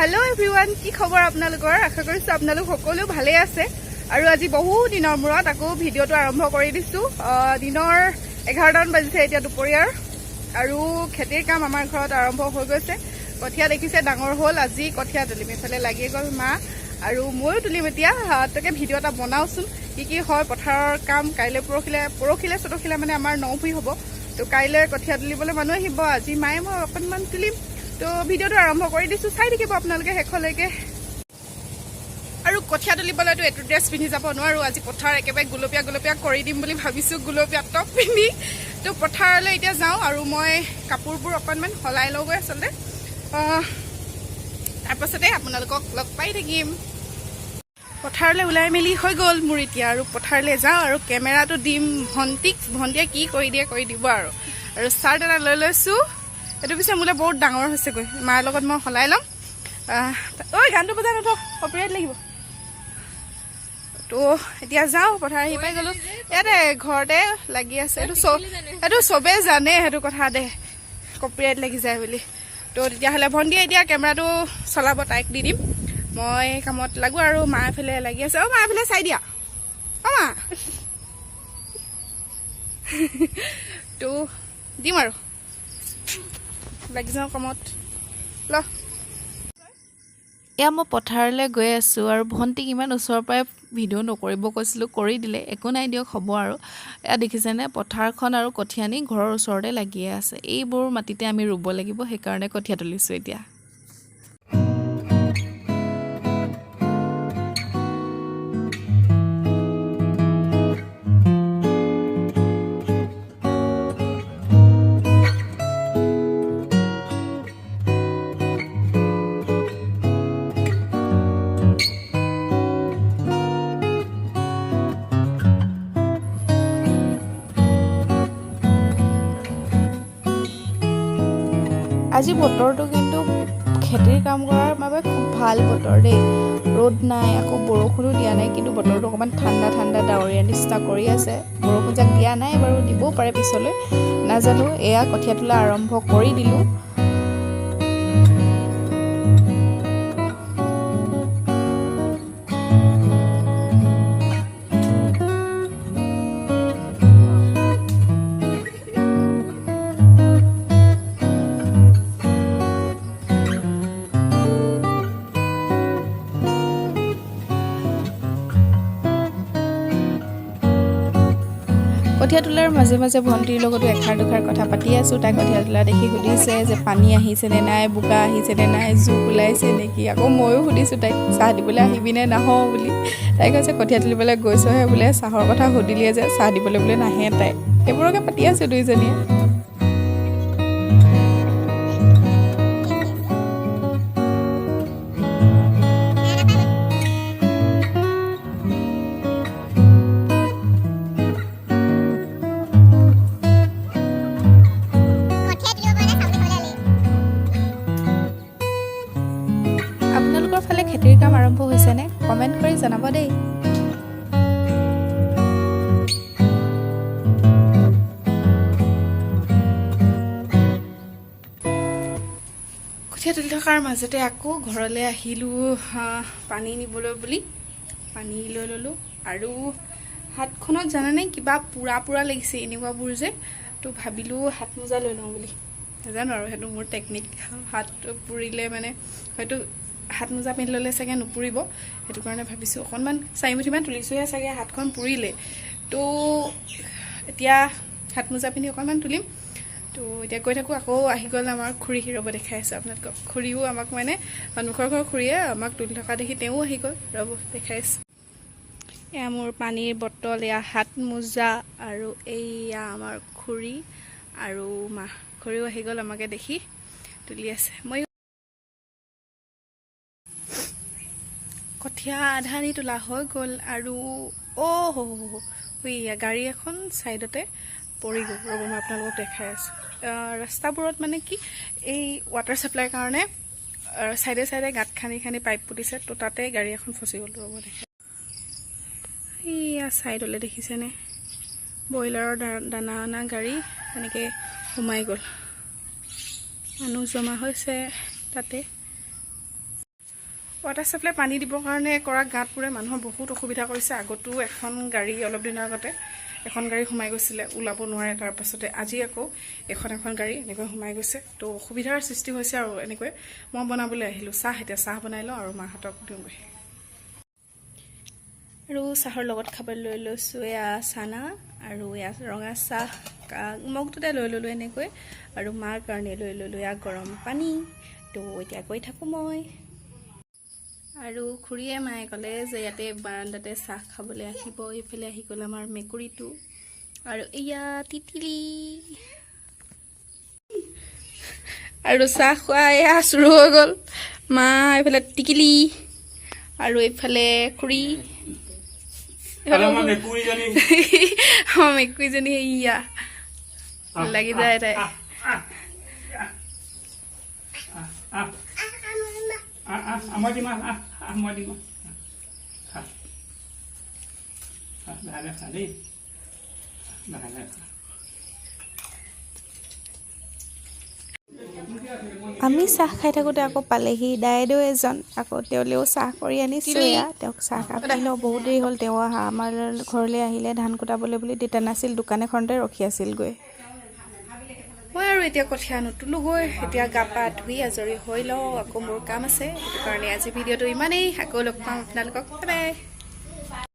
Hello everyone কি খবৰ আপোনালোকৰ আশা কৰিছো আপোনালোক সকলো ভালে আছে আৰু আজি বহু দিনৰ মূৰত আকৌ ভিডিওটো আৰম্ভ কৰি দিছো দিনৰ 11 টা বাজিছে এতিয়া দুপৰীয়াৰ আৰু খেতিৰ কাম আমাৰ ঘৰত আৰম্ভ হৈ গৈছে কঠিয়া দেখিছে ডাঙৰ হ'ল আজি কঠিয়া তুলিম এফালে লাগি গল মা আৰু ময়ো তুলিম এতিয়া তাকে ভিডিও এটা বনাওচোন কি হয় পথাৰৰ কাম কাইলে পৰখিলে সতখিলে মানে আমাৰ নৌভি হ'ব তো কাইলে কঠিয়া তুলিবলৈ মানুহ আহিব আজি মায়ে মই অকনমান তুলিম তো ভিডিওটো আৰম্ভ কৰি দিছো চাই থাকিব আপোনালোকে হেখলৈকে আৰু কঠিয়া তুলিবলৈতো এটো ড্ৰেছ পিন্ধি যাব নোৱাৰো আজি পথাৰ একেবাৰে গুলপীয়া কৰি দিম বুলি ভাবিছো গুলপীয়া টপ পিন্ধি তো পথাৰলৈ এতিয়া যাওঁ আৰু মই কাপোৰবোৰ অকনমান হলাই লওগৈ আসলে তাৰপাছতে আপোনালোকক লগ পাই থাকিম পথাৰলৈ উলাই মেলি হৈ গল মোৰ এতিয়া আৰু পথাৰলৈ যাওঁ আৰু কেমেৰাটো দিম ভন্টিয়ে কি কৰি দিব আৰু স্টাৰ্ট এটা লৈ লৈছো এটো পিছে মোলে বহুত ডাঙৰ হৈছে গৈ মাৰ লগত মই হলাই লম ঐ গানটো বজাই নথ কপিৰাইট লাগিব তো এতিয়া যাওঁ পথাৰ আহি পাই গলো ইয়াতে ঘৰতে লাগি আছে এটো সবে জানে হেতু কথা দে কপিৰাইট লাগি যায় বুলি তো তেতিয়া হলে ভন্টিয়ে এতিয়া কেমেৰাটো চলাব তাইক দি দিম মই কামত লাগো আৰু মা ফেলে লাগি আছে মা ফেলে চাই দিয়া মা তো দিম আৰু লাগি যাওঁ কামত ল এয়া মই পথাৰলৈ গৈ আছোঁ আৰু ভণ্টিক ইমান ওচৰৰ পৰাই ভিডিঅ' নকৰিব কৈছিলোঁ কৰি দিলে একো নাই দিয়ক হ'ব আৰু এয়া দেখিছেনে পথাৰখন আৰু কঠীয়ানি ঘৰৰ ওচৰতে লাগিয়ে আছে এইবোৰ মাটিতে আমি ৰুব লাগিব সেইকাৰণে কঠীয়া তুলিছোঁ এতিয়া আজি বতৰটো কিন্তু খেতিৰ কাম কৰাৰ বাবে খুব ভাল বতৰ দেই ৰ'দ নাই আকৌ বৰষুণো দিয়া নাই কিন্তু বতৰটো অকমান ঠাণ্ডা ডাৱৰীয়া নিচিনা কৰি আছে বৰষুণ যাক দিয়া নাই বাৰু দিবও পাৰে পিছলৈ নাজানো এয়া কঠীয়া তোলা আৰম্ভ কৰি দিলো কঠীয়া তোলাৰ মাজে মাজে ভণ্টিৰ লগতো এখাৰ দুখাৰ কথা পাতি আছোঁ তাই কঠীয়া তোলা দেখি সুধিছে যে পানী আহিছেনে নাই বোকা আহিছেনে নাই জোক ওলাইছে নেকি আকৌ ময়ো সুধিছোঁ তাইক চাহ দিবলৈ আহিবিনে নাহ বুলি তাই কৈছে কঠীয়া তুলিবলৈ গৈছহে বোলে চাহৰ কথা সুধিলিয়ে যে চাহ দিবলৈ বোলে নাহে তাই সেইবোৰকে পাতি আছোঁ দুইজনীয়ে ফালে খেতিৰ কাম আৰম্ভ হৈছেনে কমেণ্ট কৰি জনাব দেই কঠীয়া তুলি থকাৰ মাজতে আকৌ ঘৰলৈ আহিলোঁ পানী নিবলৈ বুলি পানী লৈ ল'লোঁ আৰু হাতখনত জানানে কিবা পুৰা লাগিছে এনেকুৱাবোৰ যে তো ভাবিলোঁ হাত মোজা লৈ লওঁ বুলি নাজানো আৰু সেইটো মোৰ টেকনিক হাত পুৰিলে মানে হয়তো হাত মোজা পিন্ধি ল'লে চাগে নুপুৰিব সেইটো কাৰণে ভাবিছোঁ অকণমান চাৰিমুঠিমান তুলিছোঁহে চাগে হাতখন পুৰিলে তো এতিয়া হাত মোজা পিন্ধি অকণমান তুলিম তো এতিয়া গৈ থাকোঁ আকৌ আহি গ'ল আমাৰ খুৰী ৰ'ব দেখাই আছোঁ আপোনালোকক খুৰীও আমাক মানে সন্মুখৰ ঘৰ খুৰীয়ে আমাক তুলি থকা দেখি তেওঁ আহি গ'ল ৰ'ব দেখাই আছোঁ এয়া মোৰ পানীৰ বটল এয়া হাত মোজা আৰু এইয়া আমাৰ খুৰী আৰু মা খুৰীও আহি গ'ল আমাকে দেখি তুলি আছে মই কঠীয়া আধানি তোলা হৈ গ'ল আৰু গাড়ী এখন ছাইডতে পৰি গ'ল ৰ'ব মই আপোনালোকক দেখাই আছোঁ ৰাস্তাবোৰত মানে কি এই ৱাটাৰ ছাপ্লাইৰ কাৰণে চাইডে গাঁত খানি পাইপ পুতিছে তো তাতে গাড়ী এখন ফচি গ'ল ৰ'ব দেখাই এইয়া ছাইডলৈ দেখিছেনে ব্ৰইলাৰৰ দানা অনা গাড়ী এনেকৈ সোমাই গ'ল মানুহ জমা হৈছে তাতে ৱাটাৰ ছাপ্লাই পানী দিবৰ কাৰণে কৰা গাঁতবোৰে মানুহৰ বহুত অসুবিধা কৰিছে। আগতো এখন গাড়ী অলপ দিনৰ আগতে এখন গাড়ী সোমাই গৈছিলে, ওলাব নোৱাৰে। তাৰপাছতে আজি আকৌ এখন গাড়ী এনেকৈ সোমাই গৈছে। তো অসুবিধাৰ সৃষ্টি হৈছে আৰু এনেকৈ মই বনাবলৈ আহিলোঁ চাহ। এতিয়া চাহ বনাই লওঁ আৰু মাহঁতক দিওঁগৈ। আৰু চাহৰ লগত খাবলৈ লৈ লৈছোঁ এয়া চানা আৰু এয়া ৰঙা চাহ মগটোতে লৈ ল'লোঁ এনেকৈ। আৰু মাৰ কাৰণে লৈ ল'লোঁ এয়া গৰম পানী। তো এতিয়া গৈ থাকোঁ মই। আৰু খুৰীয়ে মায়ে ক'লে যে ইয়াতে বাৰাণ্ডাতে চাহ খাবলৈ আহিব। এইফালে আহি গ'ল আমাৰ মেকুৰীটো আৰু এয়া তিতিলি। আৰু চাহ খোৱা এয়া চুৰু হৈ গ'ল। মা এইফালে টিকিলি আৰু এইফালে খুৰী। মেকুৰীজনী এয়া লাগি যায় তাই। আমি চাহ খাই থাকোঁতে আকৌ পালেহি দাইদেউ এজন। আকৌ তেওঁলৈও চাহ কৰি আনিছোঁ। এয়া তেওঁক চাহ কাপ দিলোঁ। বহুত দেৰি হ'ল তেওঁ অহা। আমাৰ ঘৰলৈ আহিলে ধান কুটাবলৈ বুলি দেউতা নাছিল, দোকান এখনতে ৰখি আছিলগৈ। মই আৰু এতিয়া কঠীয়া নুতুলোগৈ। এতিয়া গা পা ধুই আজৰি হৈ লওঁ, আকৌ মোৰ কাম আছে। সেইটো কাৰণে আজি ভিডিঅ'টো ইমানেই। আকৌ লগ পাম আপোনালোকক। Bye bye.